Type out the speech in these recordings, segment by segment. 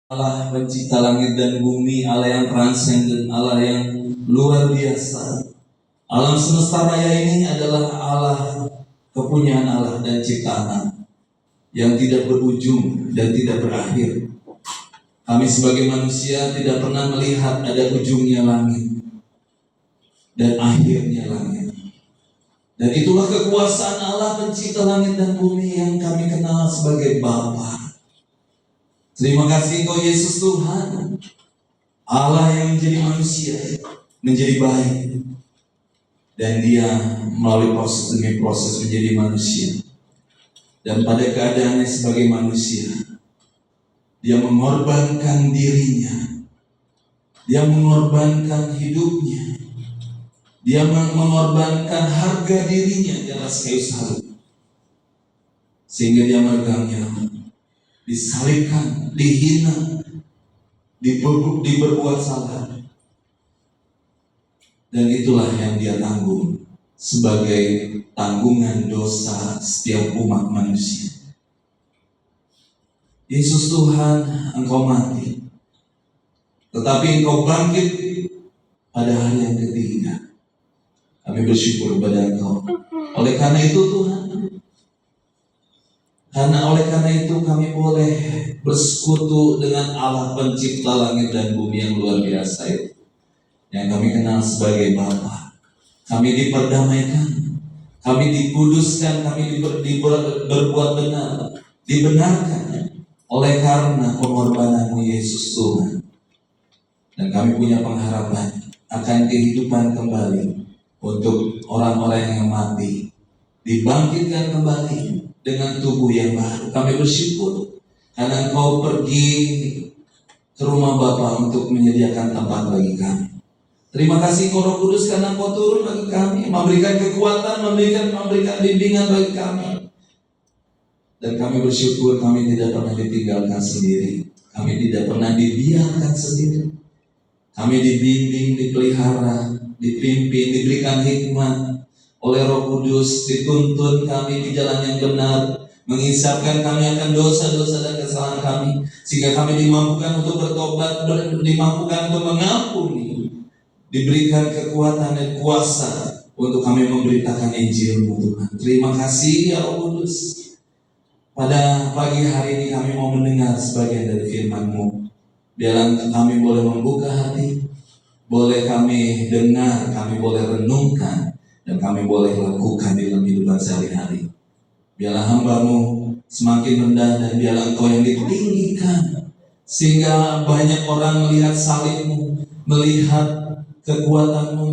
Allah pencipta langit dan bumi, Allah yang transenden, Allah yang luar biasa. Alam semesta raya ini adalah Allah, kepunyaan Allah dan ciptaan Allah yang tidak berujung dan tidak berakhir. Kami sebagai manusia tidak pernah melihat ada ujungnya langit dan akhirnya langit. Dan itulah kekuasaan Allah pencipta langit dan bumi yang kami kenal sebagai Bapa. Terima kasih Engkau Yesus Tuhan, Allah yang menjadi manusia, menjadi baik, dan Dia melalui proses demi proses menjadi manusia. Dan pada keadaannya sebagai manusia, Dia mengorbankan dirinya, Dia mengorbankan hidupnya, Dia mengorbankan harga dirinya di atas kayu salib, sehingga Dia meregang nyawa, disalibkan, dihina, diberbuat salah. Dan itulah yang Dia tanggung sebagai tanggungan dosa setiap umat manusia. Yesus Tuhan, Engkau mati, tetapi Engkau bangkit pada hari yang ketiga. Kami bersyukur kepada Engkau. Oleh karena itu Tuhan, oleh karena itu kami boleh bersekutu dengan Allah pencipta langit dan bumi yang luar biasa itu, yang kami kenal sebagai Bapa. Kami diperdamaikan, kami dikuduskan, kami berbuat benar, dibenarkan oleh karena pengorbanan-Mu Yesus Tuhan. Dan kami punya pengharapan akan kehidupan kembali untuk orang-orang yang mati, dibangkitkan kembali dengan tubuh yang baru. Kami bersyukur karena Engkau pergi ke rumah Bapa untuk menyediakan tempat bagi kami. Terima kasih Engkau Roh Kudus karena Engkau turun bagi kami, memberikan kekuatan, memberikan bimbingan bagi kami. Dan kami bersyukur kami tidak pernah ditinggalkan sendiri, kami tidak pernah dibiarkan sendiri. Kami dibimbing, dipelihara, dipimpin, diberikan hikmat oleh Roh Kudus, dituntun kami di jalan yang benar, mengisapkan kami akan dosa-dosa dan kesalahan kami, sehingga kami dimampukan untuk bertobat, dimampukan untuk mengampuni, diberikan kekuatan dan kuasa untuk kami memberitakan Injil-Mu Tuhan. Terima kasih ya Roh Kudus. Pada pagi hari ini kami mau mendengar sebagian dari firman-Mu. Biarlah kami boleh membuka hati, boleh kami dengar, kami boleh renungkan, dan kami boleh lakukan di dalam kehidupan sehari-hari. Biarlah hamba-Mu semakin rendah dan biarlah Engkau yang ditinggikan, sehingga banyak orang melihat salib-Mu, melihat kekuatan-Mu,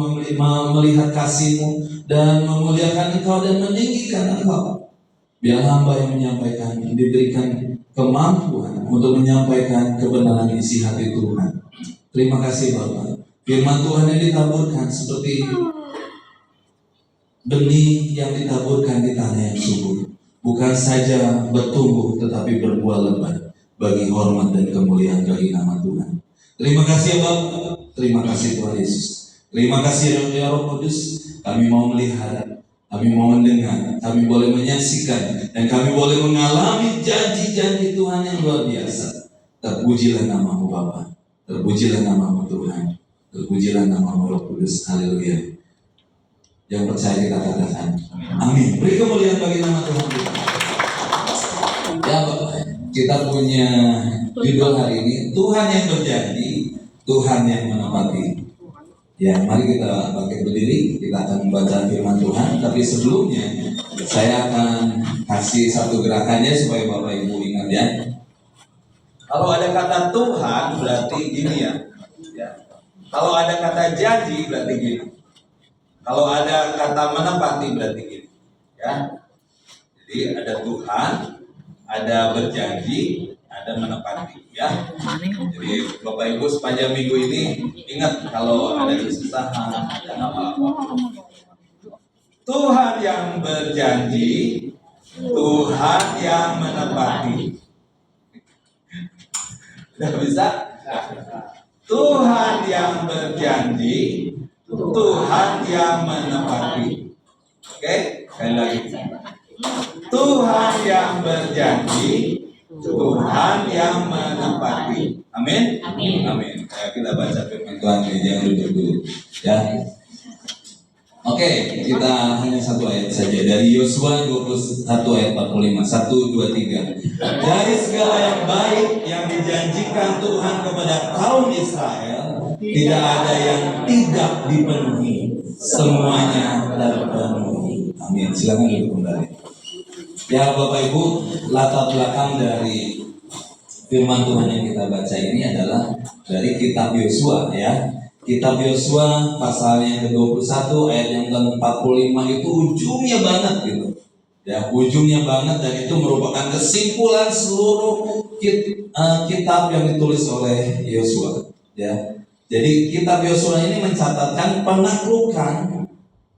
melihat kasih-Mu, dan memuliakan Engkau dan meninggikan Engkau. Biar hamba yang menyampaikan diberikan kemampuan untuk menyampaikan kebenaran isi hati Tuhan. Terima kasih Bapak. Firman Tuhan yang ditaburkan seperti benih yang ditaburkan di tanah yang subur, bukan saja bertumbuh tetapi berbuah lebat bagi hormat dan kemuliaan bagi nama Tuhan. Terima kasih Bapak. Terima kasih Tuhan Yesus. Terima kasih ya Roh Kudus. Kami mau melihat, kami mau mendengar, kami boleh menyaksikan, dan kami boleh mengalami janji-janji Tuhan yang luar biasa. Terpujilah nama-Mu Bapa, terpujilah nama-Mu Tuhan, terpujilah nama-Mu Roh Kudus. Haleluya. Yang percaya kita katakan amin. Beri kemuliaan bagi nama Tuhan kita. Ya Bapak, kita punya judul hari ini, Tuhan yang berjanji, Tuhan yang menepati. Ya, mari kita bangkit berdiri, kita akan membaca firman Tuhan. Tapi sebelumnya, saya akan kasih satu gerakannya supaya Bapak Ibu ingat ya. Kalau ada kata Tuhan berarti gini ya. Kalau ada kata janji berarti gini. Kalau ada kata menepati berarti gini. Ya. Jadi ada Tuhan, ada berjanji, ada menepati ya. Jadi Bapak Ibu sepanjang minggu ini ingat kalau ada kesusahan, ada apa-apa, Tuhan yang berjanji, Tuhan yang menepati. Sudah bisa? Tuhan yang berjanji, Tuhan yang menepati. Oke, sekali lagi. Tuhan yang berjanji, Tuhan yang menempati. Amin. Amin. Amin. Kita baca firman Tuhan, jangan duduk dulu. Ya. Oke, kita hanya satu ayat saja dari Yosua 21 ayat 45. 1, 2, 3. Dari segala yang baik yang dijanjikan Tuhan kepada kaum Israel, tidak ada yang tidak dipenuhi. Semuanya terpenuhi. Amin. Silakan duduk kembali. Ya Bapak Ibu, latar belakang dari firman Tuhan yang kita baca ini adalah dari kitab Yosua, ya. Kitab Yosua pasal yang ke-21 ayat yang ke-45 itu ujungnya banget gitu. Ya, ujungnya banget, dan itu merupakan kesimpulan seluruh kitab yang ditulis oleh Yosua, ya. Jadi kitab Yosua ini mencatatkan penaklukan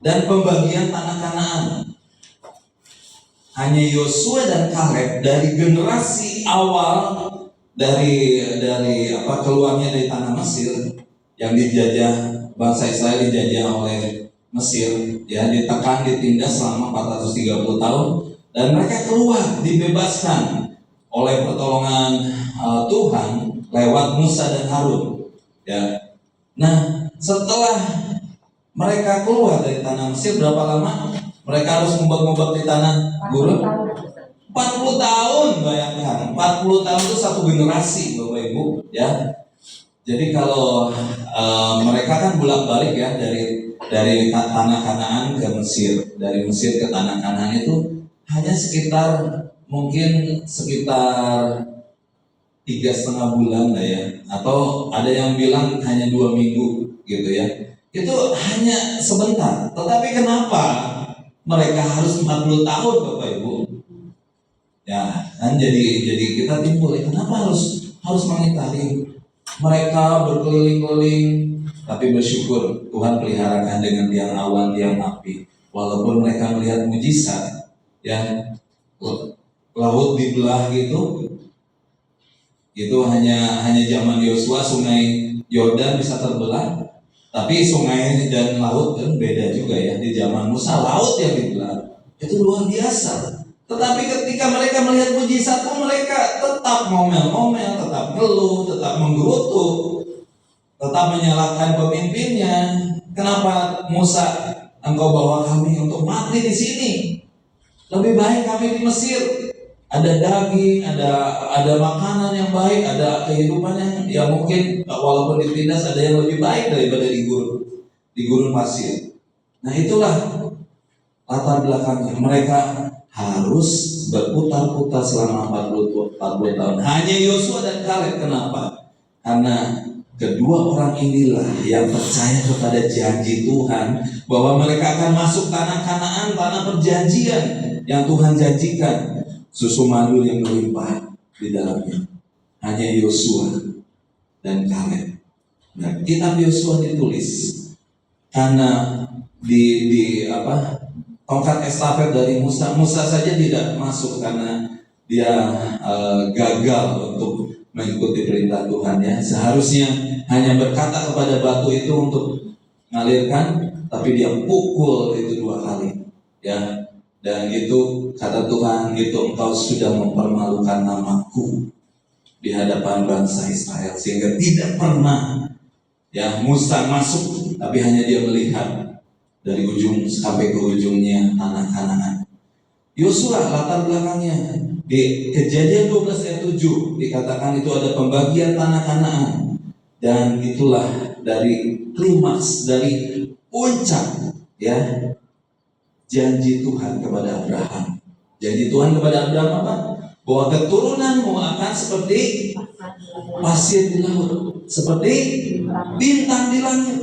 dan pembagian tanah Kanaan. Hanya Yosua dan Kaleb dari generasi awal dari keluarnya dari tanah Mesir yang dijajah, bangsa Israel dijajah oleh Mesir, ya, ditekan, ditindas selama 430 tahun, dan mereka keluar dibebaskan oleh pertolongan Tuhan lewat Musa dan Harun, ya. Nah, setelah mereka keluar dari tanah Mesir, berapa lama mereka harus ngumpet-ngumpet di tanah gurun? 40 tahun, bayangkan. 40 tahun itu satu generasi, Bapak Ibu, ya. Jadi kalau mereka kan bolak-balik ya dari tanah Kanaan ke Mesir, dari Mesir ke tanah Kanaan itu hanya mungkin sekitar 3,5 bulan lah ya, atau ada yang bilang hanya 2 minggu gitu ya. Itu hanya sebentar. Tetapi kenapa mereka harus 40 tahun, Bapak Ibu? Ya, kan jadi kita timbul, kenapa harus mengitari? Mereka berkeliling-keliling, tapi bersyukur Tuhan peliharakan dengan tiang awan, tiang api. Walaupun mereka melihat mujizat, ya, laut dibelah gitu, itu hanya zaman Yosua sungai Yordan bisa terbelah, tapi sungai dan laut kan beda juga ya. Di zaman Musa laut yang dibelah, itu luar biasa. Tetapi ketika mereka melihat mujizat, mereka tetap ngomel-ngomel, tetap ngeluh, tetap menggerutu, tetap menyalahkan pemimpinnya. Kenapa Musa, engkau bawa kami untuk mati di sini? Lebih baik kami di Mesir. Ada daging, ada makanan yang baik, ada kehidupan yang mungkin walaupun ditindas ada yang lebih baik daripada di gurun pasir. Nah, itulah latar belakangnya. Mereka harus berputar-putar selama 40 tahun. Hanya Yosua dan Kaleb. Kenapa? Karena kedua orang inilah yang percaya kepada janji Tuhan bahwa mereka akan masuk tanah Kanaan, tanah perjanjian yang Tuhan janjikan, susu madu yang melimpah di dalamnya. Hanya Yosua dan Kaleb. Nah, kitab Yosua ditulis karena tongkat estafet dari Musa saja tidak masuk karena dia gagal untuk mengikuti perintah Tuhan, ya. Seharusnya hanya berkata kepada batu itu untuk mengalirkan, tapi dia pukul itu 2 kali, ya. Dan itu kata Tuhan, itu engkau sudah mempermalukan namaku di hadapan bangsa Israel, sehingga tidak pernah, ya, Musa masuk, tapi hanya dia melihat dari ujung sampai ke ujungnya tanah Kanaan. Yosua latar belakangnya di Kejadian 12 ayat 7 dikatakan itu ada pembagian tanah Kanaan, dan itulah dari klimaks, dari puncak, ya, janji Tuhan kepada Abraham. Janji Tuhan kepada Abraham apa? Bahwa keturunanmu akan seperti pasir di laut, seperti bintang di langit.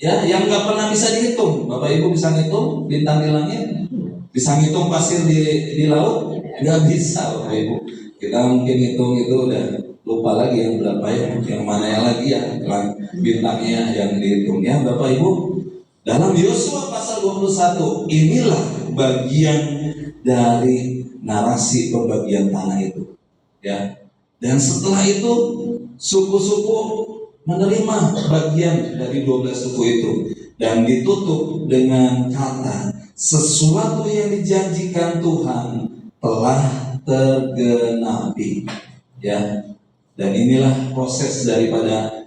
Ya, yang nggak pernah bisa dihitung. Bapak Ibu bisa ngitung bintang di langit? Bisa ngitung pasir di laut? Nggak bisa, Bapak Ibu. Kita mungkin hitung itu udah lupa lagi yang berapa yang mana yang lagi ya bintangnya yang dihitung, ya Bapak Ibu. Dalam Yosua pasal 21 inilah bagian dari narasi pembagian tanah itu, ya. Dan setelah itu suku-suku menerima bagian dari 12 suku itu, dan ditutup dengan kata sesuatu yang dijanjikan Tuhan telah tergenapi. Ya, dan inilah proses daripada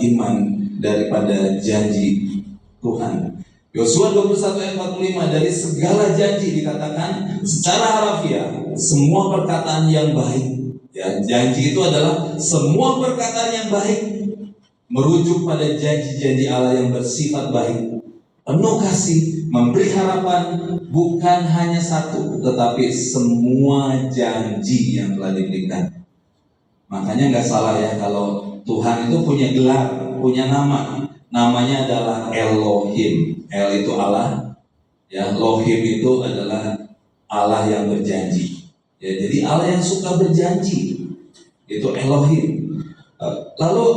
iman, daripada janji Tuhan. Yosua 21 ayat 45, dari segala janji dikatakan secara harafiah semua perkataan yang baik. Ya, janji itu adalah semua perkataan yang baik, merujuk pada janji-janji Allah yang bersifat baik, penuh kasih, memberi harapan, bukan hanya satu, tetapi semua janji yang telah diberikan. Makanya nggak salah ya kalau Tuhan itu punya gelar, punya nama. Namanya adalah Elohim. El itu Allah, ya. Lohim itu adalah Allah yang berjanji. Ya, jadi Allah yang suka berjanji itu Elohim. Lalu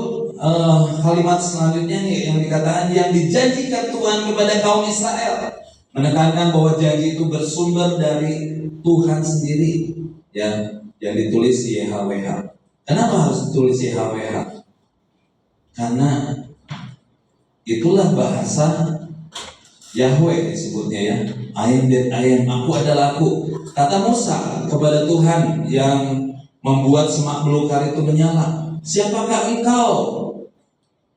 kalimat selanjutnya nih yang dikatakan yang dijanjikan Tuhan kepada kaum Israel, menekankan bahwa janji itu bersumber dari Tuhan sendiri, ya, yang ditulis YHWH. Kenapa harus ditulis YHWH? Karena itulah bahasa Yahweh disebutnya, ya. I am that I am, aku adalah aku. Kata Musa kepada Tuhan yang membuat semak belukar itu menyala, siapakah engkau?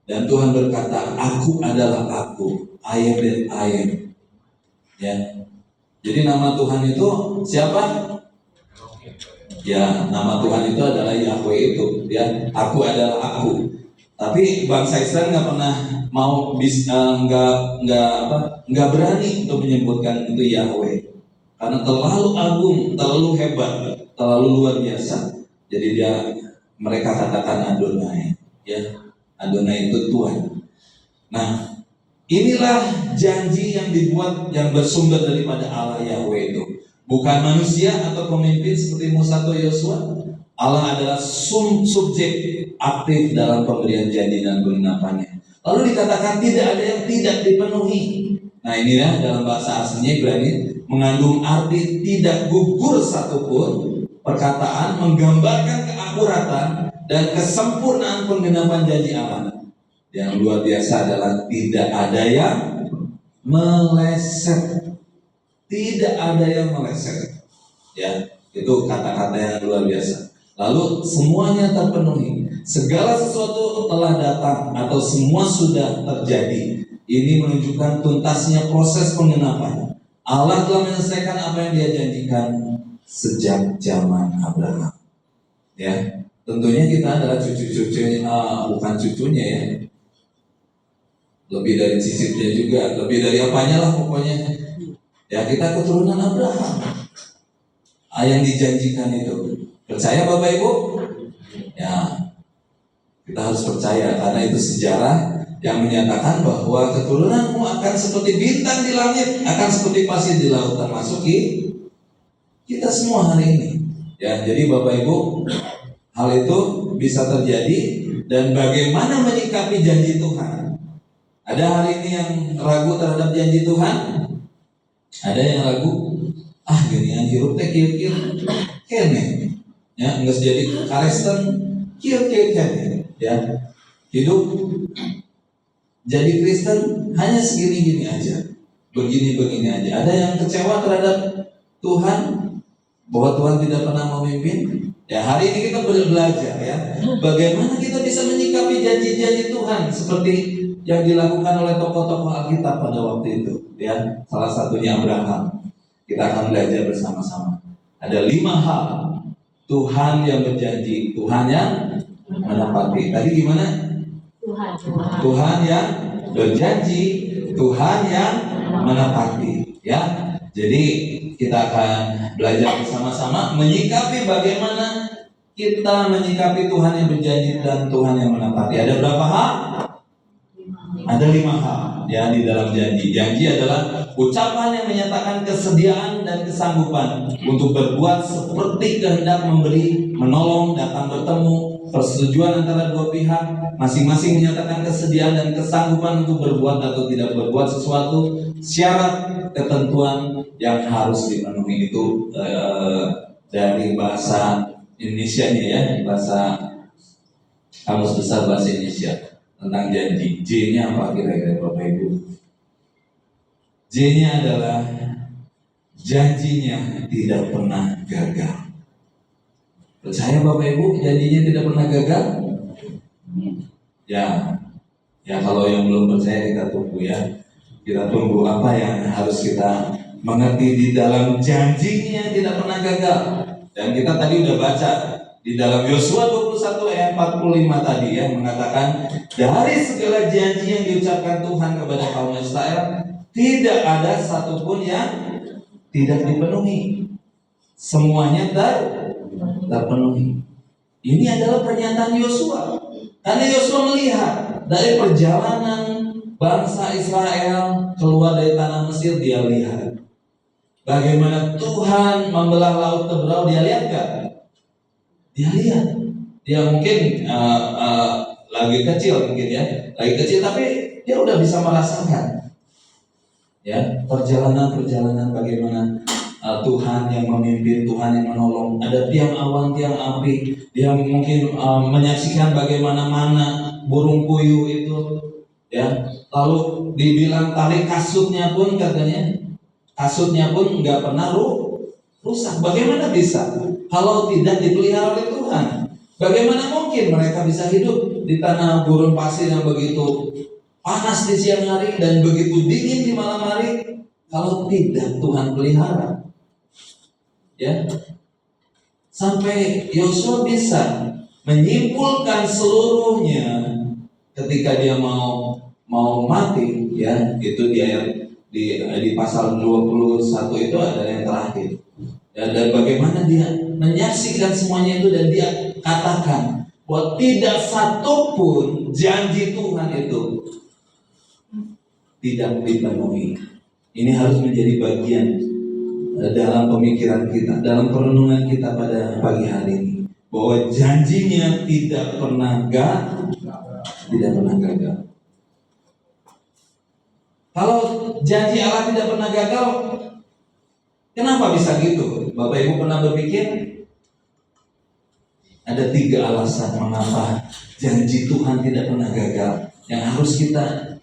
Dan Tuhan berkata, aku adalah aku. I am that I am. Ya. Jadi nama Tuhan itu siapa? Ya, nama Tuhan itu adalah Yahweh itu, ya. Aku adalah aku. Tapi bangsa Israel nggak pernah mau nggak berani untuk menyebutkan itu Yahweh, karena terlalu agung, terlalu hebat, terlalu luar biasa. Jadi mereka katakan Adonai, ya. Adonai itu Tuhan. Nah, inilah janji yang dibuat yang bersumber daripada Allah Yahweh itu, bukan manusia atau pemimpin seperti Musa atau Yosua. Allah adalah subjek aktif dalam pemberian janji dan penggenapannya. Lalu dikatakan tidak ada yang tidak dipenuhi. Nah, inilah dalam bahasa aslinya Ibrani mengandung arti tidak gugur satupun perkataan, menggambarkan keakuratan dan kesempurnaan penggenapan janji Allah. Yang luar biasa adalah tidak ada yang meleset. Tidak ada yang meleset. Ya, itu kata-kata yang luar biasa. Lalu semuanya terpenuhi, segala sesuatu telah datang atau semua sudah terjadi. Ini menunjukkan tuntasnya proses penggenapan. Allah telah menyelesaikan apa yang Dia janjikan sejak zaman Abraham. Ya, tentunya kita adalah cucu-cucunya, bukan cucunya, ya. Lebih dari cicitnya juga, lebih dari apanya lah pokoknya. Ya, kita keturunan Abraham. Yang dijanjikan itu. Percaya Bapak Ibu? Ya, kita harus percaya karena itu sejarah yang menyatakan bahwa keturunanmu akan seperti bintang di langit, akan seperti pasir di laut, termasuk kita semua hari ini. Ya, jadi Bapak Ibu, hal itu bisa terjadi. Dan bagaimana menyikapi janji Tuhan? Ada hari ini yang ragu terhadap janji Tuhan? Ada yang ragu? Ginian hirup teh kieu-kieu kene. Ya, nggak jadi karesten kieu-kieu kene. Ya, hidup jadi Kristen hanya segini-gini aja, begini-begini aja. Ada yang kecewa terhadap Tuhan, bahwa Tuhan tidak pernah memimpin. Ya, hari ini kita belajar, ya, bagaimana kita bisa menyikapi janji-janji Tuhan seperti yang dilakukan oleh tokoh-tokoh Alkitab pada waktu itu. Ya, salah satunya Abraham. Kita akan belajar bersama-sama. Ada 5 hal Tuhan yang berjanji, Tuhan yang menepati. Tadi gimana? Tuhan yang berjanji, Tuhan yang menepati. Ya, jadi kita akan belajar bersama-sama menyikapi bagaimana kita menyikapi Tuhan yang berjanji dan Tuhan yang menepati. Ada berapa hal? Ada 5 hal, ya, di dalam janji. Janji adalah ucapan yang menyatakan kesediaan dan kesanggupan untuk berbuat seperti kehendak memberi, menolong, datang bertemu, persetujuan antara dua pihak, masing-masing menyatakan kesediaan dan kesanggupan untuk berbuat atau tidak berbuat sesuatu, syarat, ketentuan yang harus dipenuhi. Itu dari bahasa Indonesia-nya, ya, bahasa Kamus Besar Bahasa Indonesia tentang janji. J-nya apa kira-kira Bapak Ibu? J-nya adalah janjinya tidak pernah gagal. Percaya Bapak Ibu, janjinya tidak pernah gagal? Ya, ya kalau yang belum percaya kita tunggu ya. Kita tunggu apa yang harus kita mengerti di dalam janjinya yang tidak pernah gagal. Dan kita tadi udah baca di dalam Yosua 21 ayat 45 tadi ya, mengatakan dari segala janji yang diucapkan Tuhan kepada kaum Israel, tidak ada satupun yang tidak dipenuhi. Semuanya terpenuhi. Ini adalah pernyataan Yosua. Karena Yosua melihat dari perjalanan bangsa Israel keluar dari tanah Mesir, dia lihat bagaimana Tuhan membelah laut Teberau. Dia lihat gak? Dia lihat. Dia mungkin lagi kecil mungkin ya, lagi kecil tapi dia udah bisa merasakan ya perjalanan bagaimana Tuhan yang memimpin, Tuhan yang menolong. Ada tiang awan, tiang api. Dia mungkin menyaksikan bagaimana mana burung puyuh itu ya. Lalu dibilang tali kasutnya pun katanya, kasutnya pun nggak pernah rusak. Bagaimana bisa kalau tidak dipelihara oleh Tuhan? Bagaimana mungkin mereka bisa hidup di tanah gurun pasir yang begitu panas di siang hari dan begitu dingin di malam hari kalau tidak Tuhan pelihara? Ya, sampai Yosua bisa menyimpulkan seluruhnya ketika dia mau mati ya. Itu di ayat di pasal 21 itu ada yang terakhir ya, dan bagaimana dia menyaksikan semuanya itu dan dia katakan bahwa tidak satupun janji Tuhan itu tidak dipenuhi. Ini harus menjadi bagian dalam pemikiran kita, dalam perenungan kita pada pagi hari ini, bahwa janjinya tidak pernah gagal. Kalau janji Allah tidak pernah gagal, kenapa bisa gitu? Bapak Ibu pernah berpikir? Ada 3 alasan mengapa janji Tuhan tidak pernah gagal yang harus kita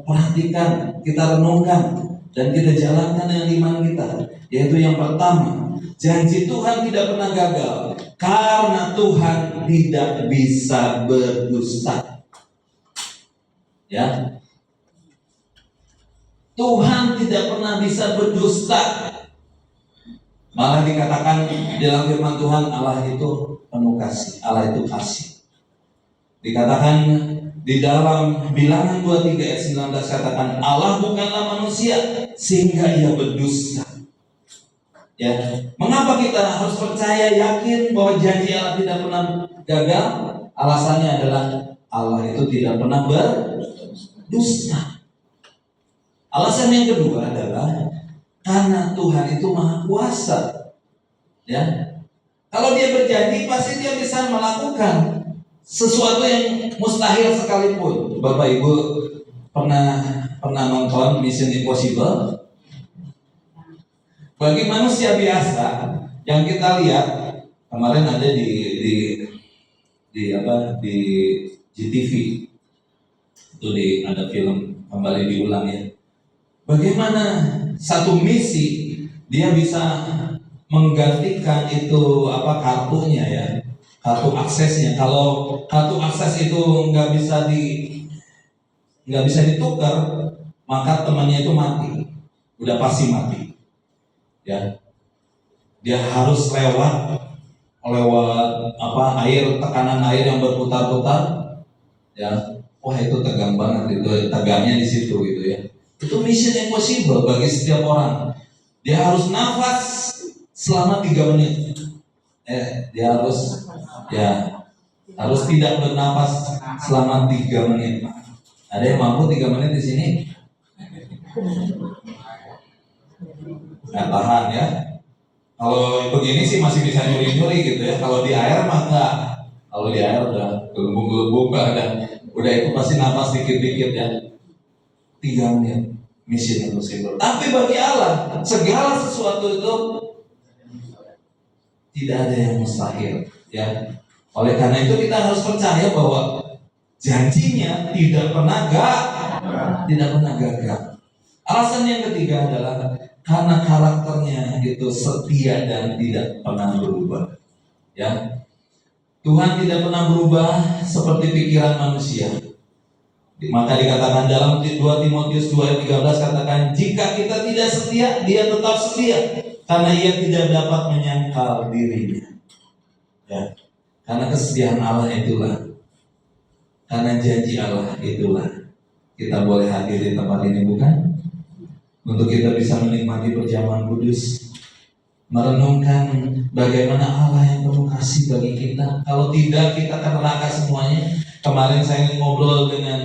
perhatikan, kita renungkan, dan kita jalankan dengan iman kita. Yaitu yang pertama, janji Tuhan tidak pernah gagal karena Tuhan tidak bisa berdusta. Ya, Tuhan tidak pernah bisa berdusta. Malah dikatakan di dalam firman Tuhan, Allah itu penuh kasih, Allah itu kasih. Dikatakan di dalam Bilangan 23 ayat 19 katakan, Allah bukanlah manusia sehingga ia berdusta. Ya, mengapa kita harus percaya, yakin bahwa janji Allah tidak pernah gagal? Alasannya adalah Allah itu tidak pernah berdusta. Alasan yang kedua adalah karena Tuhan itu maha kuasa. Ya, kalau dia berjanji pasti dia bisa melakukan sesuatu yang mustahil sekalipun. Bapak Ibu pernah nonton Mission Impossible? Bagi manusia biasa yang kita lihat kemarin ada di GTV itu ada film kembali diulang ya. Bagaimana satu misi dia bisa menggantikan itu kartunya ya, kartu aksesnya. Kalau kartu akses itu nggak bisa ditukar, maka temannya itu mati, udah pasti mati. Ya, dia harus lewat tekanan air yang berputar-putar. Ya, wah itu tegang banget, itu tegangnya di situ gitu ya. Itu mission impossible bagi setiap orang. Dia harus nafas selama 3 menit. Dia harus tidak bernafas selama 3 menit. Ada yang mampu 3 menit di sini? Nggak tahan ya. Kalau begini sih masih bisa nyuri-nyuri gitu ya. Kalau di air mah enggak. Kalau di air udah gelembung-gelembung udah itu pasti nafas dikit-dikit ya. 3 menit mission impossible. Tapi bagi Allah segala sesuatu itu tidak ada yang mustahil ya. Oleh karena itu kita harus percaya bahwa janjinya tidak pernah gagal. Alasan yang ketiga adalah karena karakternya itu setia dan tidak pernah berubah. Ya, Tuhan tidak pernah berubah seperti pikiran manusia. Maka dikatakan dalam 2 Timotius 2 ayat 13 katakan, jika kita tidak setia, dia tetap setia karena ia tidak dapat menyangkal dirinya. Ya, karena kesetiaan Allah itulah, karena janji Allah itulah kita boleh hadir di tempat ini, bukan? Untuk kita bisa menikmati perjamuan kudus, merenungkan bagaimana Allah yang penuh kasih bagi kita. Kalau tidak, kita akan neraka semuanya. Kemarin saya ngobrol dengan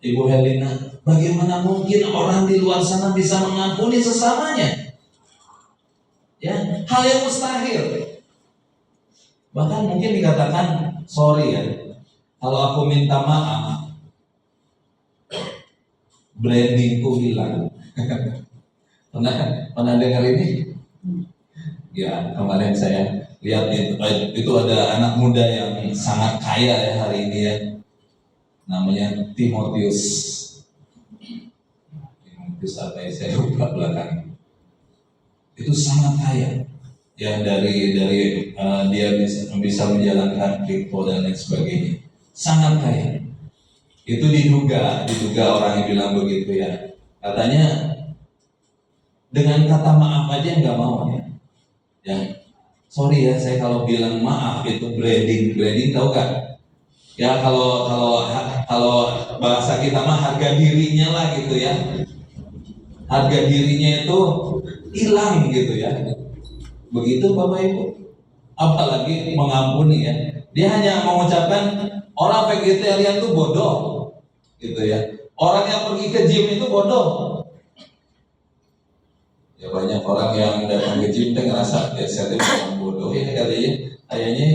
Ibu Helena, bagaimana mungkin orang di luar sana bisa mengampuni sesamanya? Ya, hal yang mustahil. Bahkan mungkin dikatakan, sorry ya, kalau aku minta maaf, brandingku hilang. Pernah dengar ini? Ya, kemarin saya lihat itu ada anak muda yang sangat kaya ya hari ini ya. Namanya Timotius apa ya, saya lupa belakang. Itu sangat kaya. Ya, dari dia bisa menjalankan kripto dan lain sebagainya. Sangat kaya. Itu diduga orang yang bilang begitu ya. Katanya dengan kata maaf aja nggak mau ya. Ya, sorry ya, saya kalau bilang maaf itu branding tahu gak? Ya kalau bahasa kita mah harga dirinya lah gitu ya. Harga dirinya itu hilang gitu ya. Begitu Bapak Ibu. Apalagi mengampuni ya. Dia hanya mengucapkan orang vegetarian itu bodoh gitu ya. Orang yang pergi ke gym itu bodoh. Ya banyak orang yang datang ke gym dan ngerasa ya saya itu orang bodoh ya kayaknya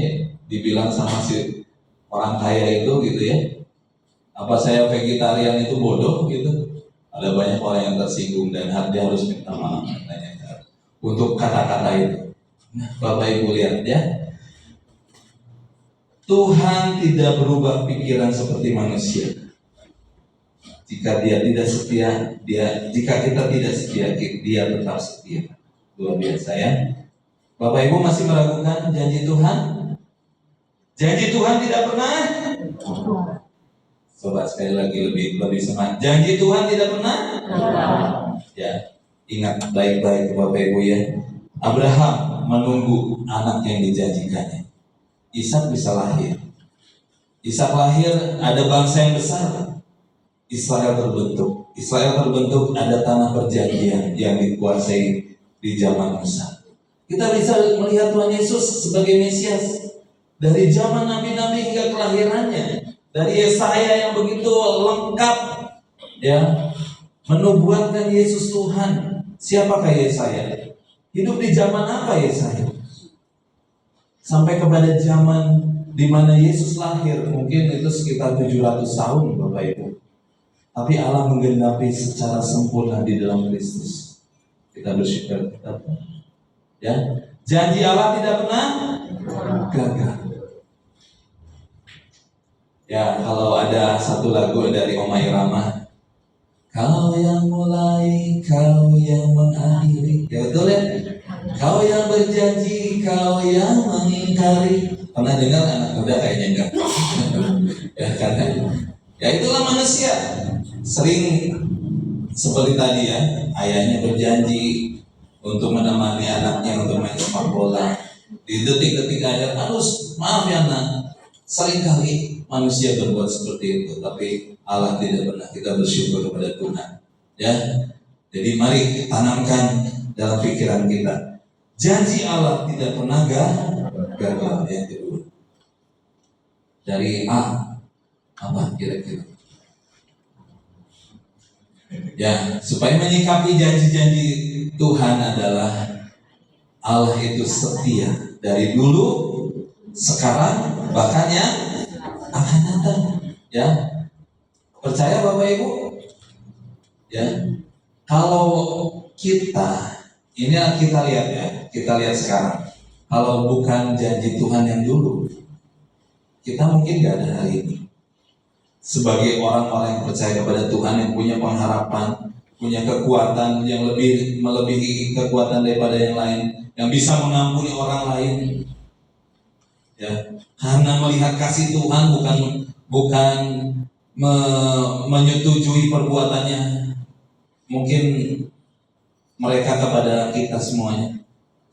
dibilang sama si orang kaya itu gitu ya. Apa saya vegetarian itu bodoh gitu? Ada banyak orang yang tersinggung dan dia harus minta maaf katanya untuk kata-kata itu. Nah, Bapak Ibu lihat ya, Tuhan tidak berubah pikiran seperti manusia. Jika dia tidak setia, jika kita tidak setia, dia tetap setia. Luar biasa ya. Bapak Ibu masih meragukan janji Tuhan? Janji Tuhan tidak pernah. Coba sekali lagi lebih semangat. Janji Tuhan tidak pernah. Ya, ingat baik-baik Bapak Ibu ya. Abraham menunggu anak yang dijanjikannya. Ishak bisa lahir. Ishak lahir, ada bangsa yang besar. Israel terbentuk. Israel terbentuk, ada tanah perjanjian yang dikuasai di zaman Musa. Kita bisa melihat Tuhan Yesus sebagai Mesias dari zaman nabi-nabi hingga kelahirannya. Dari Yesaya yang begitu lengkap ya, menubuatkan Yesus Tuhan. Siapakah Yesaya? Hidup di zaman apa Yesaya? Sampai kepada zaman di mana Yesus lahir, mungkin itu sekitar 700 tahun Bapak Ibu. Tapi Allah menggenapi secara sempurna di dalam Kristus. Kita bersyukur kita. Ya, janji Allah tidak pernah gagal. Ya, kalau ada satu lagu dari Oma Irama, kau yang mulai, kau yang mengakhiri. Ya betul ya? Kau yang berjanji, kau yang mengingkari. Pernah dengar anak muda kayaknya enggak? Ya karena ya itulah manusia. Sering seperti tadi ya, ayahnya berjanji untuk menemani anaknya untuk main sepak bola. Di detik-detik akhir harus maaf ya nak. Seringkali manusia berbuat seperti itu, tapi Allah tidak pernah. Kita bersyukur kepada Tuhan. Ya, jadi mari tanamkan dalam pikiran kita. Janji Allah tidak pernah gagal. Yang kedua, dari A, apa kira-kira? Ya, supaya menyikapi janji-janji Tuhan adalah Allah itu setia dari dulu, sekarang, bahkan yang akan datang. Ya, percaya Bapak Ibu? Ya, kalau kita kita lihat ya, kita lihat sekarang. Kalau bukan janji Tuhan yang dulu, kita mungkin gak ada hari ini. Sebagai orang-orang yang percaya kepada Tuhan, yang punya pengharapan, punya kekuatan yang lebih melebihi kekuatan daripada yang lain, yang bisa mengampuni orang lain. Ya, karena melihat kasih Tuhan bukan menyetujui perbuatannya mungkin mereka kepada kita semuanya,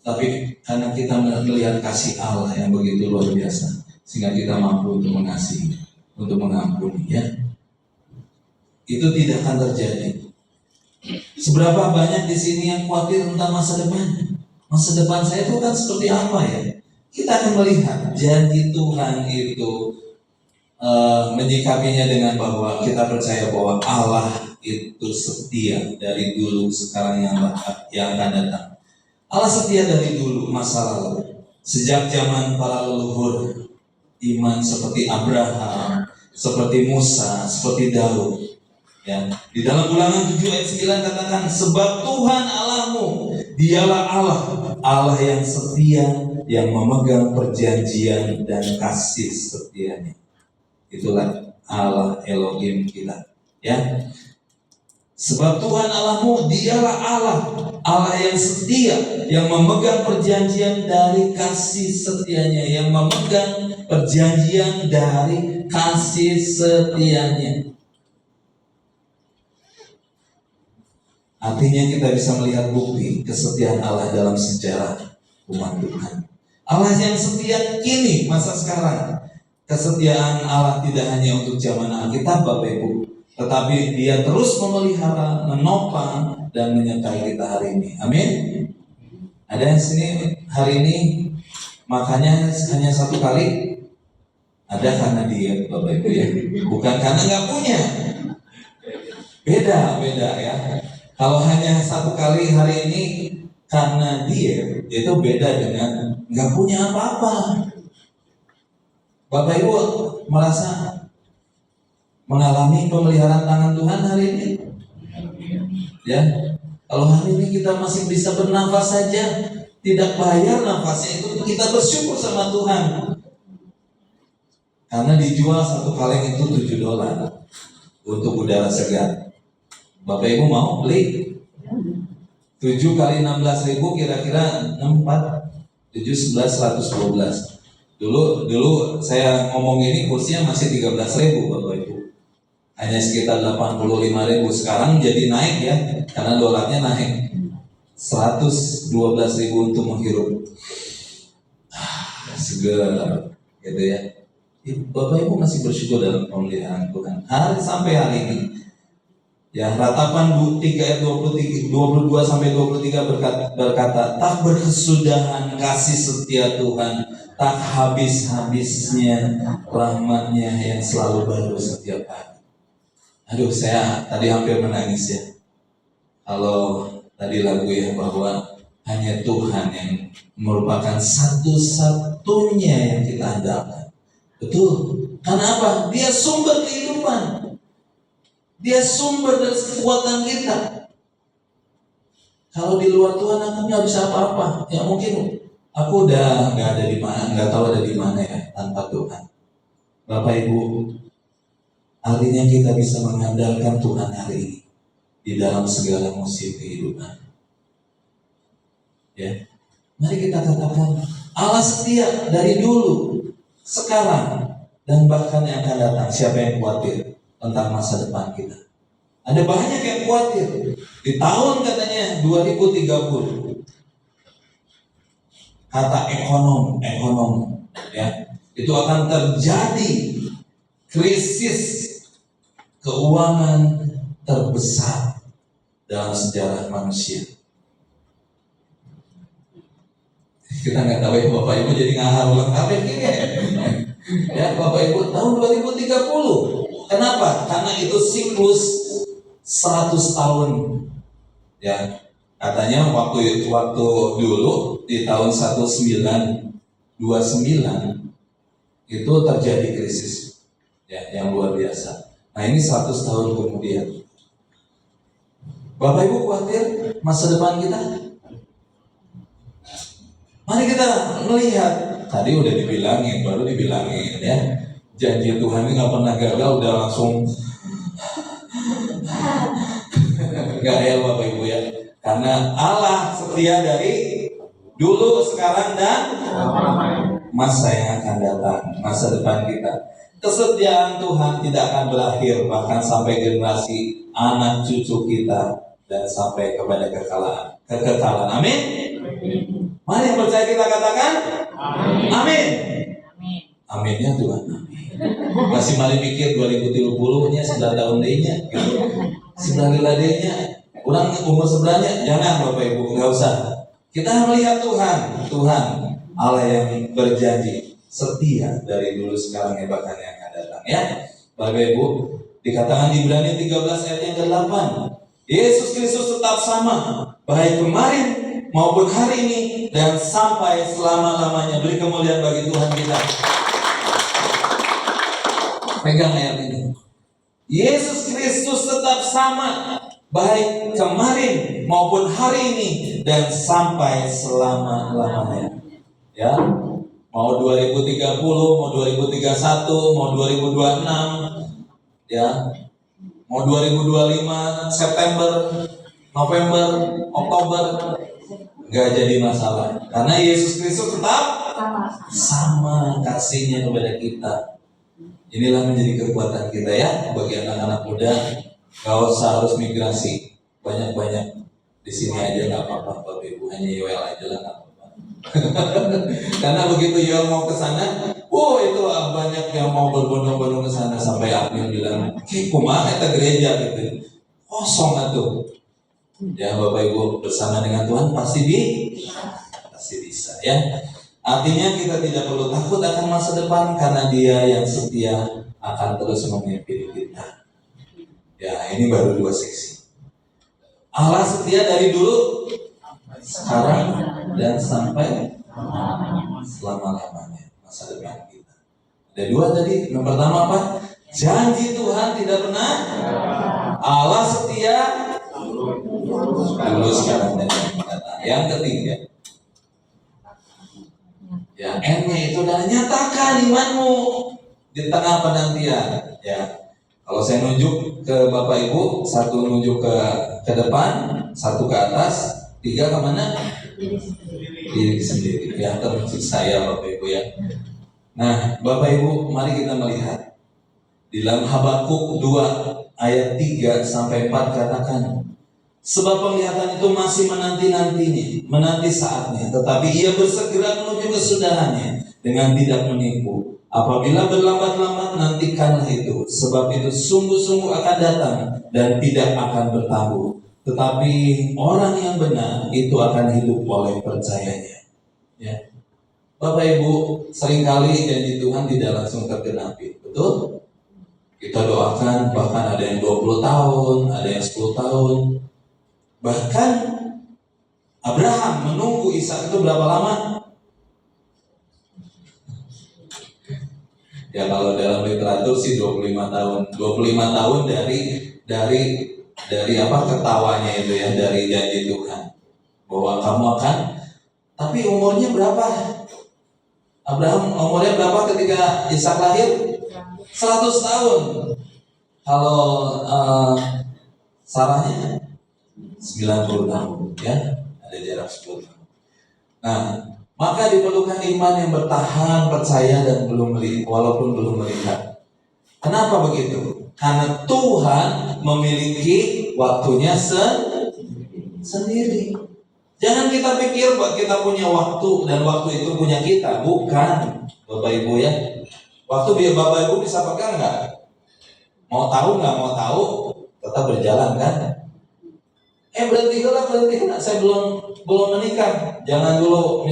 tapi karena kita melihat kasih Allah yang begitu luar biasa, sehingga kita mampu untuk mengasihi, untuk mengampuni. Ya, itu tidak akan terjadi. Seberapa banyak di sini yang khawatir tentang masa depan? Masa depan saya itu kan seperti apa ya? Kita akan melihat janji Tuhan itu menyikapinya dengan bahwa kita percaya bahwa Allah itu setia dari dulu, sekarang, yang akan datang. Allah setia dari dulu, masa lalu. Sejak zaman para leluhur iman seperti Abraham, seperti Musa, seperti Daud. Ya, di dalam Ulangan 7 ayat 9 katakan, sebab Tuhan Allahmu, dialah Allah, Allah yang setia, yang memegang perjanjian dan kasih setianya. Itulah Allah Elohim kita. Ya, sebab Tuhan Allahmu, dialah Allah, Allah yang setia, yang memegang perjanjian dari kasih setianya, yang memegang perjanjian dari kasih setianya. Artinya kita bisa melihat bukti kesetiaan Allah dalam sejarah umat Tuhan. Allah yang setia kini, masa sekarang. Kesetiaan Allah tidak hanya untuk zaman Alkitab, Bapak Ibu, tetapi Dia terus memelihara, menopang, dan menyertai kita hari ini. Amin. Ada yang sini hari ini makannya hanya satu kali? Ada karena diet, Bapak Ibu ya. Bukan karena nggak punya. Beda ya. Kalau hanya satu kali hari ini karena diet, itu beda dengan nggak punya apa-apa. Bapak Ibu merasa mengalami pemeliharaan tangan Tuhan hari ini? Ya, kalau hari ini kita masih bisa bernafas saja, tidak bayar nafasnya, itu kita bersyukur sama Tuhan. Karena dijual satu kaleng itu $7 untuk udara segar. Bapak Ibu mau beli? 7 kali 16.000 kira-kira 64, 7, 11, 112. Dulu saya ngomong ini kursinya masih 13.000 Bapak Ibu. Hanya sekitar 85.000. Sekarang jadi naik ya, karena dolarnya naik. 112.000 untuk menghirup. Segar gitu ya. Bapak Ibu masih bersyukur dalam pemeliharaan Tuhan. Sampai hari ini. Ya, Ratapan 3 ayat 22 sampai 23 berkata, tak berkesudahan kasih setia Tuhan, tak habis-habisnya rahmat-Nya yang selalu baru setiap hari. Aduh, saya tadi hampir menangis ya. Kalau tadi lagu ya, bahwa hanya Tuhan yang merupakan satu-satunya yang kita andalkan. Betul. Karena apa? Dia sumber kehidupan. Dia sumber dari kekuatan kita. Kalau di luar Tuhan aku nggak bisa apa-apa. Ya mungkin aku udah nggak ada di mana, nggak tahu ada di mana ya tanpa Tuhan. Bapak Ibu, artinya kita bisa mengandalkan Tuhan hari ini di dalam segala musim kehidupan. Ya, mari kita katakan Allah setia dari dulu, sekarang, dan bahkan yang akan datang. Siapa yang khawatir tentang masa depan kita? Ada banyak yang khawatir. Di tahun katanya 2030, kata ekonom ya, itu akan terjadi krisis keuangan terbesar dalam sejarah manusia. Kita nggak tahu ya Bapak Ibu, jadi ngahar ulang kabeh gini ya Bapak Ibu, tahun 2030. Kenapa? Karena itu siklus 100 tahun. Ya, katanya waktu dulu di tahun 1929 itu terjadi krisis ya yang luar biasa. Nah, ini 100 tahun kemudian. Bapak Ibu khawatir masa depan kita? Mari kita melihat. Tadi udah baru dibilangin ya. Janji Tuhan ini nggak pernah gagal, udah langsung Gak ya Bapak Ibu ya. Karena Allah setia dari dulu, sekarang, dan masa yang akan datang, masa depan kita. Kesetiaan Tuhan tidak akan berakhir, bahkan sampai generasi anak cucu kita dan sampai kepada kekekalan. Amin. Mari yang percaya kita katakan amin. Aminnya Tuhan. Masih mari pikir 2030 nya 9 tahun dehnya gitu. 9 dehnya. Kurang umur sebelahnya, jangan Bapak Ibu, nggak usah. Kita melihat Tuhan Allah yang berjanji setia dari dulu, sekarang, bahkan yang akan datang ya. Bapak Ibu, dikatakan di Ibrani 13 ayat yang ke-8, Yesus Kristus tetap sama, baik kemarin maupun hari ini dan sampai selama-lamanya. Beri kemuliaan bagi Tuhan kita. Pegang ayat ini. Yesus Kristus tetap sama, baik kemarin maupun hari ini dan sampai selama-lamanya. Ya, mau 2030, mau 2031, mau 2026, ya, mau 2025, September, November, Oktober, nggak jadi masalah. Karena Yesus Kristus tetap sama kasihnya kepada kita. Inilah menjadi kekuatan kita ya, bagi anak-anak muda. Gak usah harus migrasi banyak-banyak, di sini aja nggak apa-apa Bapak Ibu, hanya Yoel aja lah nggak apa-apa. Karena begitu Yoel mau ke sana, itu banyak yang mau berbondong-bondong ke sana, sampai admin bilang, kumaha eta gereja gitu, kosong atuh. Ya Bapak Ibu, bersama dengan Tuhan pasti bisa ya. Artinya kita tidak perlu takut akan masa depan, karena Dia yang setia akan terus memimpin kita. Ya, ini baru 2 seksi. Allah setia dari dulu, sekarang, dan sampai selama-lamanya, masa depan kita. Ada 2 tadi. Yang pertama apa? Janji Tuhan tidak pernah. Allah setia dulu, sekarang, dan yang akan datang. Yang ketiga, ya, N-nya itu adalah nyatakan imanmu di tengah penantian. Ya, kalau saya nunjuk ke Bapak Ibu, 1 nunjuk ke depan, 1 ke atas, 3 kemana? Diri sendiri. Ya, termasuk saya Bapak Ibu ya. Nah, Bapak Ibu, mari kita melihat di dalam Habakuk 2 ayat 3 sampai 4 katakan, sebab penglihatan itu masih menanti saatnya, tetapi ia bersegera menuju kesudahannya dengan tidak menipu. Apabila berlambat-lambat, nantikanlah itu, sebab itu sungguh-sungguh akan datang dan tidak akan bertangguh. Tetapi orang yang benar itu akan hidup oleh percayanya. Ya, Bapak Ibu, seringkali janji Tuhan tidak langsung tergenapi, betul? Kita doakan, bahkan ada yang 20 tahun, ada yang 10 tahun. Bahkan Abraham menunggu Ishak itu berapa lama? Ya, kalau dalam literatur sih 25 tahun. 25 tahun dari apa ketawanya itu ya, dari janji Tuhan bahwa kamu akan. Tapi umurnya berapa? Abraham umurnya berapa ketika Ishak lahir? 100 tahun. Kalau Sarahnya 90 tahun, ya, ada jarak 10 tahun. Nah, maka diperlukan iman yang bertahan, percaya, dan walaupun belum melihat. Kenapa begitu? Karena Tuhan memiliki waktunya sendiri. Jangan kita pikir bahwa kita punya waktu dan waktu itu punya kita. Bukan, Bapak Ibu ya. Waktu biar Bapak Ibu bisa pegang nggak? Mau tahu nggak mau tahu, tetap berjalan kan? Berhenti lah, saya belum menikah. Jangan dulu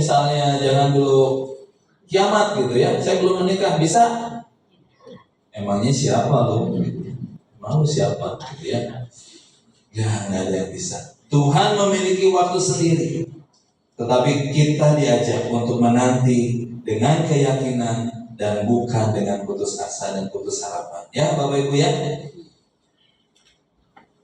kiamat gitu ya. Saya belum menikah, bisa? Emangnya siapa lo? Mau siapa gitu ya? Ya, nggak ada yang bisa. Tuhan memiliki waktu sendiri, tetapi kita diajak untuk menanti dengan keyakinan dan bukan dengan putus asa dan putus harapan. Ya, Bapak Ibu ya.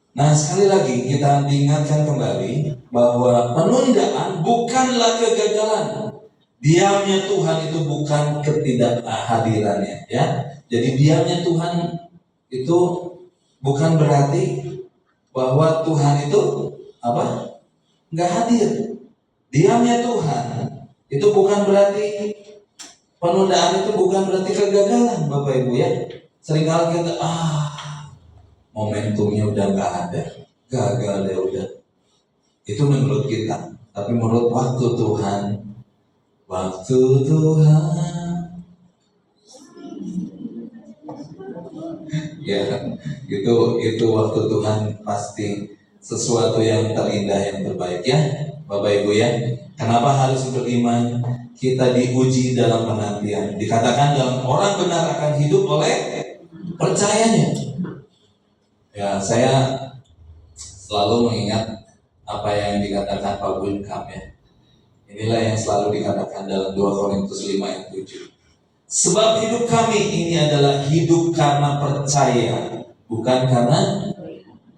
Nah, sekali lagi kita diingatkan kembali bahwa penundaan bukanlah kegagalan. Diamnya Tuhan itu bukan ketidakhadirannya, ya. Jadi diamnya Tuhan itu bukan berarti bahwa Tuhan itu apa? Nggak hadir. Diamnya Tuhan itu bukan berarti penundaan, itu bukan berarti kegagalan, Bapak Ibu ya. Seringkali kita momentumnya udah nggak ada, gagal ya udah. Itu menurut kita, tapi menurut waktu Tuhan, ya itu waktu Tuhan pasti sesuatu yang terindah, yang terbaik ya, Bapak Ibu ya. Kenapa harus beriman? Kita diuji dalam penantian. Dikatakan dalam orang benar akan hidup oleh percayanya. Ya, saya selalu mengingat apa yang dikatakan Pak Bunkam ya. Inilah yang selalu dikatakan dalam 2 Korintus 5 ayat 7. Sebab hidup kami ini adalah hidup karena percaya, bukan karena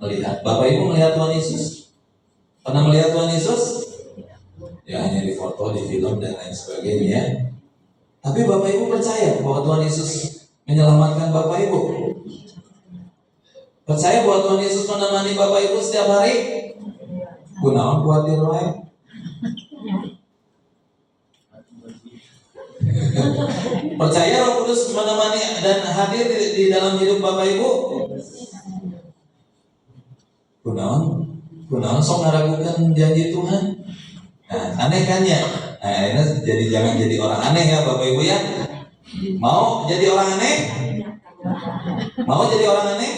melihat. Bapak Ibu melihat Tuhan Yesus? Pernah melihat Tuhan Yesus? Ya, hanya di foto, di film, dan lain sebagainya ya. Tapi Bapak Ibu percaya bahwa Tuhan Yesus menyelamatkan Bapak Ibu? Percaya bahwa Tuhan Yesus menemani Bapak Ibu setiap hari? Gunawan kuatir wae. Percaya Roh Kudus menemani dan hadir di dalam hidup Bapak Ibu? Gunawan sok ngaragukan janji Tuhan. Nah, aneh kan ya? Nah, ini jangan jadi orang aneh ya Bapak Ibu ya. Mau jadi orang aneh? Mau jadi orang aneh?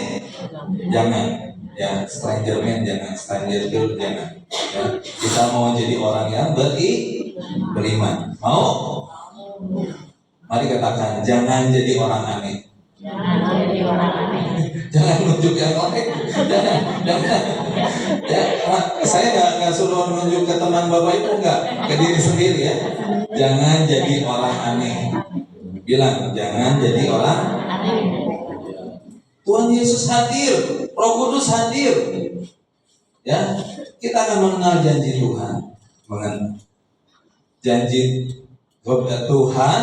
Jangan. Ya, stranger man jangan, stranger girl jangan. Ya, kita mau jadi orang yang beriman. Mau? Mari katakan, jangan jadi orang aneh. Jangan jadi orang aneh. Jangan nunjuk yang lain. Jangan. Ya, saya nggak suruh menunjuk ke teman Bapak Ibu, nggak, ke diri sendiri ya. Jangan jadi orang aneh. Bilang, jangan jadi orang aneh. Tuhan Yesus hadir, Roh Kudus hadir. Ya, kita akan mengenal janji Tuhan, janji Tuhan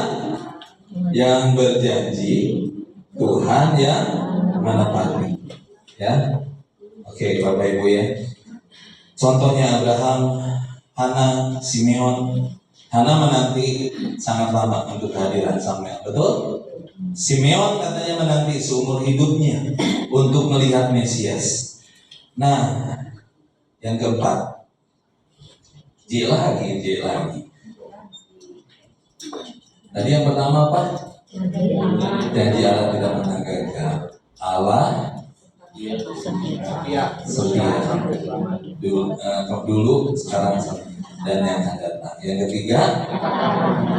yang berjanji, Tuhan yang menepati. Ya, oke Bapak Ibu ya. Contohnya Abraham, Hana, Simeon. Hana menanti sangat lama untuk kehadiran Samuel, betul? Simeon katanya menanti seumur hidupnya untuk melihat Mesias. Nah, yang keempat, J lagi. Tadi yang pertama apa? Janji Allah tidak pernah gagal. Allah setia. Dulu, sekarang, dan yang akan datang. Yang ketiga,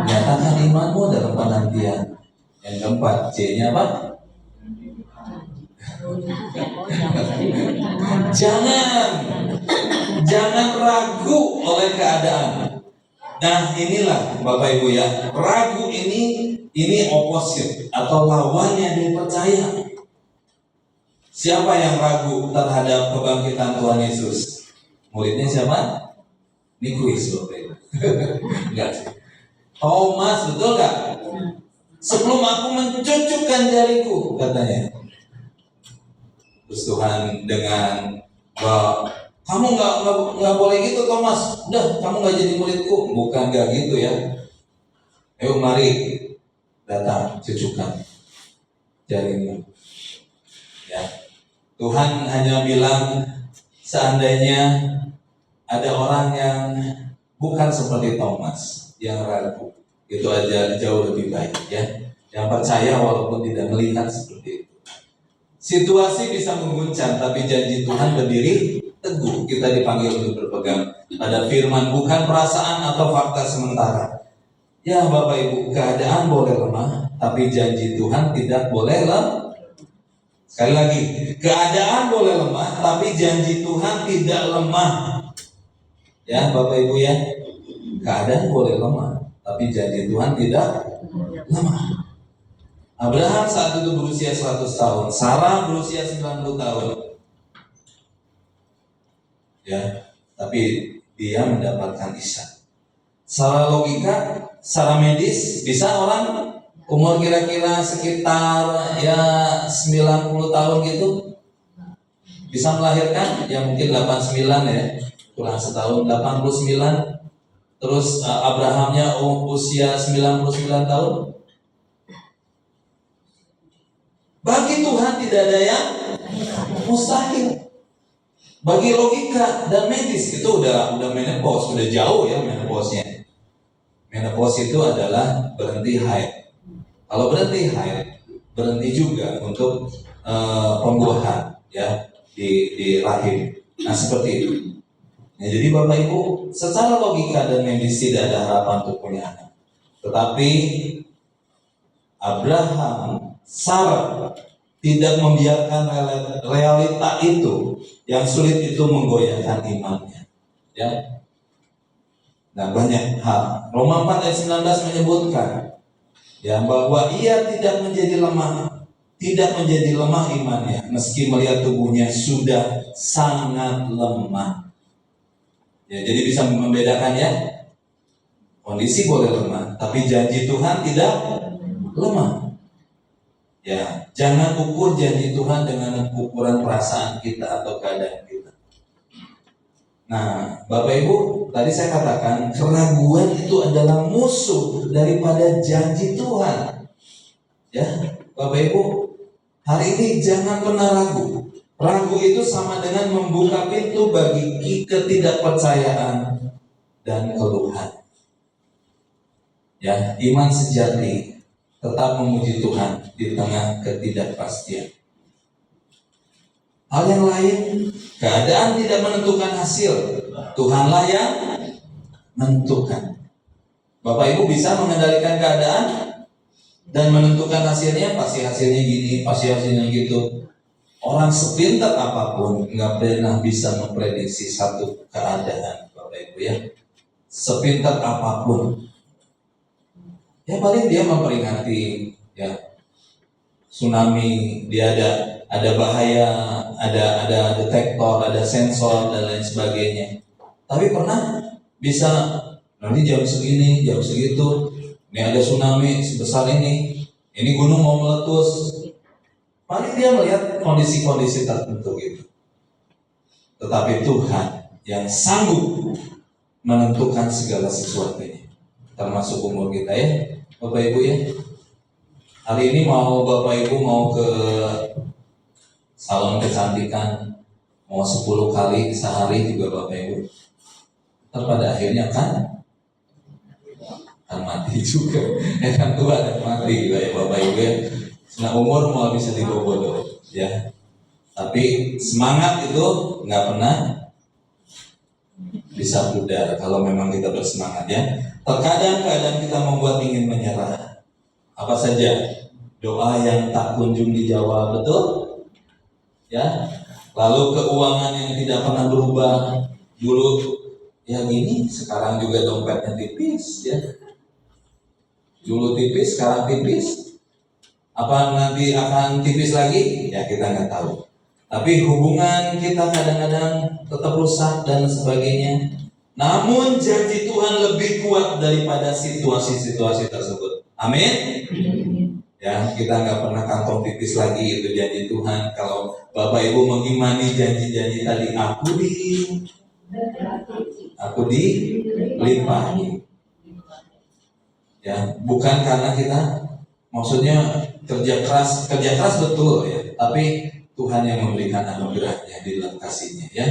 nyatakan imanmu dalam penantian. Yang keempat, C-nya apa? Jangan ragu oleh keadaan. Nah, inilah Bapak Ibu ya, ragu ini opposite atau lawannya dari percaya. Siapa yang ragu terhadap kebangkitan Tuhan Yesus? Muridnya siapa? Nikuis, Bapak Ibu. Enggak sih. Thomas, betul nggak? Sebelum aku mencucukkan jariku, katanya. Terus Tuhan dengan, kamu nggak boleh gitu Thomas. Udah, kamu nggak jadi muridku. Bukan nggak gitu ya. Ayo mari datang, cucukkan jarimu. Ya. Tuhan hanya bilang, seandainya ada orang yang bukan seperti Thomas yang ragu, itu aja jauh lebih baik ya. Yang percaya walaupun tidak melihat seperti itu. Situasi bisa mengguncang, tapi janji Tuhan berdiri teguh. Kita dipanggil untuk berpegang pada firman, bukan perasaan atau fakta sementara. Ya Bapak Ibu, keadaan boleh lemah, tapi janji Tuhan tidak boleh lemah. Sekali lagi, keadaan boleh lemah, tapi janji Tuhan tidak lemah. Ya Bapak Ibu ya, keadaan boleh lemah, tapi janji Tuhan tidak lemah. Abraham saat itu berusia 100 tahun, Sarah berusia 90 tahun. Ya, tapi dia mendapatkan Ishak. Secara logika, secara medis, bisa orang umur kira-kira sekitar ya 90 tahun gitu? bisa melahirkan ya mungkin 89 ya, kurang setahun 89. Terus Abrahamnya usia 99 tahun. Bagi Tuhan tidak ada yang mustahil. Bagi logika dan medis itu udah menopause, udah jauh ya menopause-nya. Menopause itu adalah berhenti haid. Kalau berhenti haid, berhenti juga untuk pembuahan ya di rahim. Nah seperti itu. Ya, jadi Bapak Ibu, secara logika dan medis tidak ada harapan untuk punya anak. Tetapi Abraham, Sarah tidak membiarkan realita itu yang sulit itu menggoyahkan imannya. Ya. Nah banyak hal. Roma 4 ayat 19 menyebutkan ya bahwa ia tidak menjadi lemah imannya meski melihat tubuhnya sudah sangat lemah. Ya, jadi bisa membedakan ya. Kondisi boleh lemah, tapi janji Tuhan tidak lemah. Ya, jangan ukur janji Tuhan dengan ukuran perasaan kita atau keadaan kita. Nah, Bapak Ibu, tadi saya katakan keraguan itu adalah musuh daripada janji Tuhan. Ya, Bapak Ibu, hari ini jangan pernah ragu. Ragu itu sama dengan membuka pintu bagi ketidakpercayaan dan keluhan. Ya, iman sejati tetap memuji Tuhan di tengah ketidakpastian. Hal yang lain, keadaan tidak menentukan hasil. Tuhanlah yang menentukan. Bapak Ibu bisa mengendalikan keadaan dan menentukan hasilnya, pasti hasilnya gini, pasti hasilnya gitu. Orang sepintar apapun nggak pernah bisa memprediksi satu keadaan, Bapak Ibu ya. Sepintar apapun, ya paling dia memperingati ya tsunami, dia ada bahaya, ada detektor, ada sensor dan lain sebagainya. Tapi pernah bisa nanti jam segini, jam segitu, ini ada tsunami sebesar ini gunung mau meletus. Paling dia melihat kondisi-kondisi tertentu gitu. Tetapi Tuhan yang sanggup menentukan segala sesuatunya, termasuk umur kita ya, Bapak Ibu ya. Hari ini Bapak Ibu mau ke salon kecantikan, mau 10 kali sehari juga Bapak Ibu. Pada akhirnya kan mati juga, kan tua dan mati ya Bapak Ibu ya. Nah umur mau bisa dibodoh ya, tapi semangat itu nggak pernah bisa pudar kalau memang kita bersemangat ya. Terkadang keadaan kita membuat ingin menyerah. Apa saja doa yang tak kunjung dijawab, betul ya. Lalu keuangan yang tidak pernah berubah, dulu ya gini, sekarang juga dompetnya tipis ya. Dulu tipis, sekarang tipis. Apa nanti akan tipis lagi? Ya kita nggak tahu. Tapi hubungan kita kadang-kadang tetap rusak dan sebagainya. Namun janji Tuhan lebih kuat daripada situasi-situasi tersebut. Amin. Ya kita nggak pernah kantong tipis lagi, itu janji Tuhan. Kalau Bapak Ibu mengimani janji-janji tadi, aku dilimpahi. Ya bukan karena kita maksudnya kerja keras betul ya, tapi Tuhan yang memberikan anugerahnya di dalam kasihnya ya.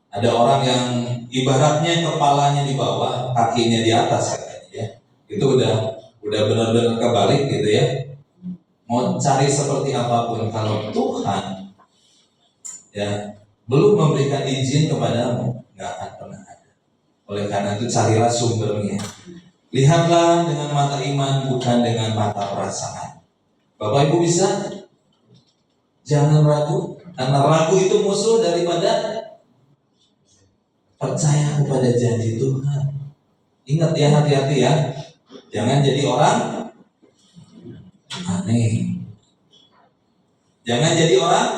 Ada orang yang ibaratnya kepalanya di bawah, kakinya di atas katanya ya. Itu udah benar-benar kebalik gitu ya. Mau cari seperti apapun, kalau Tuhan ya belum memberikan izin kepadamu, nggak akan pernah ada. Oleh karena itu carilah sumbernya. Lihatlah dengan mata iman, bukan dengan mata perasaan. Bapak Ibu bisa? Jangan ragu, karena ragu itu musuh daripada percaya kepada janji Tuhan. Ingat ya, hati-hati ya. Jangan jadi orang aneh. Jangan jadi orang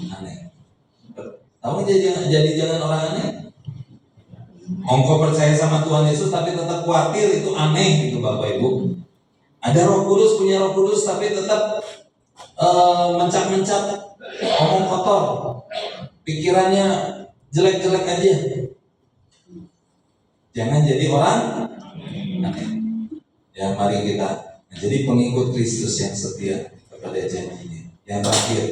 aneh. Tahu jangan orang aneh? Engkau percaya sama Tuhan Yesus tapi tetap khawatir, itu aneh gitu Bapak Ibu. Ada Roh Kudus, punya Roh Kudus tapi tetap mencap-mencap, ngomong kotor, pikirannya jelek-jelek aja. Jangan jadi orang aneh. Ya, mari kita menjadi pengikut Kristus yang setia kepada janjinya. Yang terakhir,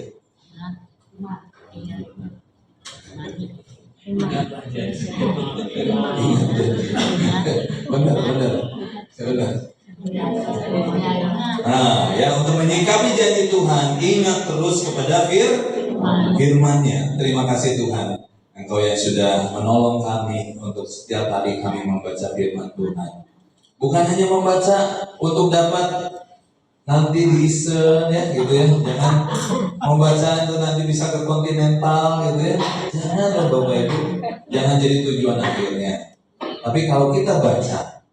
benar. Nah, ya, untuk menyikapi janji Tuhan, ingat terus kepada firman-Nya. Terima kasih Tuhan, Engkau yang sudah menolong kami untuk setiap hari kami membaca firman Tuhan. Bukan hanya membaca untuk dapat nanti listen ya gitu ya. Jangan membaca itu nanti bisa ke kontinental gitu ya. Jangan loh Bapak Ibu. Jangan jadi tujuan akhirnya. Tapi kalau kita baca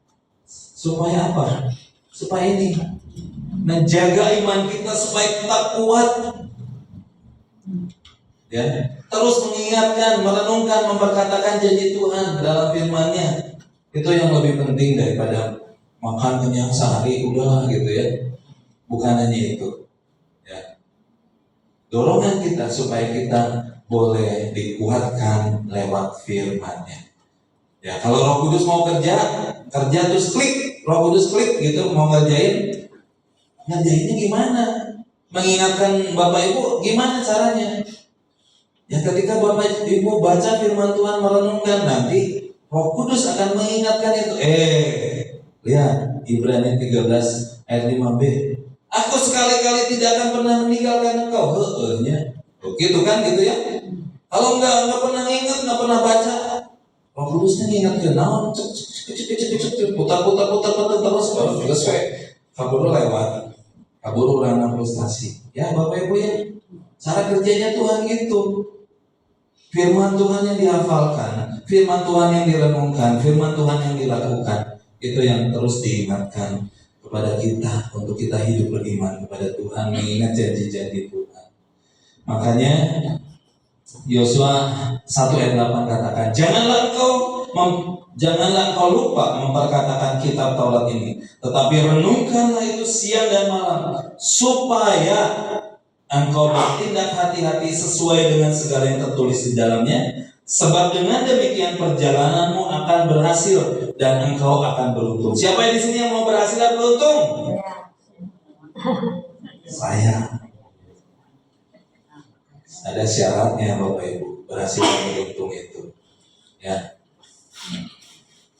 supaya apa? Supaya ini menjaga iman kita supaya tetap kuat. Ya, terus mengingatkan, merenungkan, memperkatakan janji Tuhan dalam firman-Nya. Itu yang lebih penting daripada makan kenyang sehari udah gitu ya. Bukan hanya itu. Ya. Dorongan kita supaya kita boleh dikuatkan lewat firman-Nya. Ya, kalau Roh Kudus mau kerja terus klik, Roh Kudus klik gitu mau ngerjainnya gimana? Mengingatkan Bapak Ibu gimana caranya? Ya, ketika Bapak Ibu baca firman Tuhan, merenungkan, nanti Roh Kudus akan mengingatkan itu. Lihat Ibrani 13 ayat 5b. Aku sekali-kali tidak akan pernah meninggalkan engkau. Begitu kan gitu ya. Kalau nggak pernah ingat, nggak pernah baca, Roh Kudusnya ngingatkan, putar terus baru selesai. Kabur lewat, kabur ranah frustasi. Ya Bapak Ibu ya, cara kerjanya Tuhan gitu. Firman Tuhan yang dihafalkan, firman Tuhan yang direnungkan, firman Tuhan yang dilakukan, itu yang terus diingatkan kepada kita untuk kita hidup beriman kepada Tuhan, mengingat janji-janji Tuhan. Makanya Yosua 1 ayat 8 katakan, janganlah engkau lupa memperkatakan kitab Taurat ini, tetapi renungkanlah itu siang dan malam, supaya engkau bertindak hati-hati sesuai dengan segala yang tertulis di dalamnya, sebab dengan demikian perjalananmu akan berhasil dan engkau akan beruntung. Siapa yang di sini yang mau berhasil dan beruntung? Saya. Ada syaratnya Bapak Ibu, berhasil dan beruntung itu. Ya.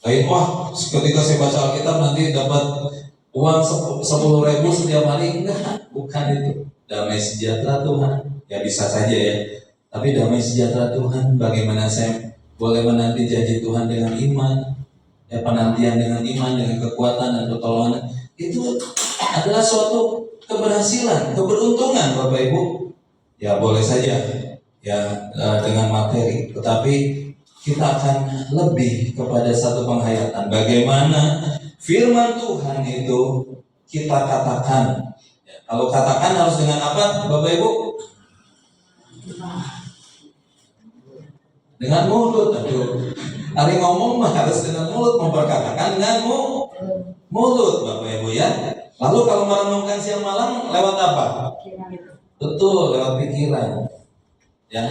Lain ketika saya baca Alkitab nanti dapat uang 10.000 setiap hari, enggak, bukan itu. Damai sejahtera Tuhan, ya bisa saja ya. Tapi damai sejahtera Tuhan, bagaimana saya boleh menanti janji Tuhan dengan iman, ya, penantian dengan iman, dengan kekuatan dan pertolongan, itu adalah suatu keberhasilan, keberuntungan Bapak Ibu. Ya boleh saja, ya dengan materi, tetapi kita akan lebih kepada satu penghayatan. Bagaimana firman Tuhan itu kita katakan. Kalau katakan harus dengan apa Bapak Ibu? Dengan mulut. Hari ngomong harus dengan mulut, memperkatakan dengan mulut Bapak Ibu ya. Lalu kalau merenungkan siang malam lewat apa? Betul, lewat pikiran. Ya.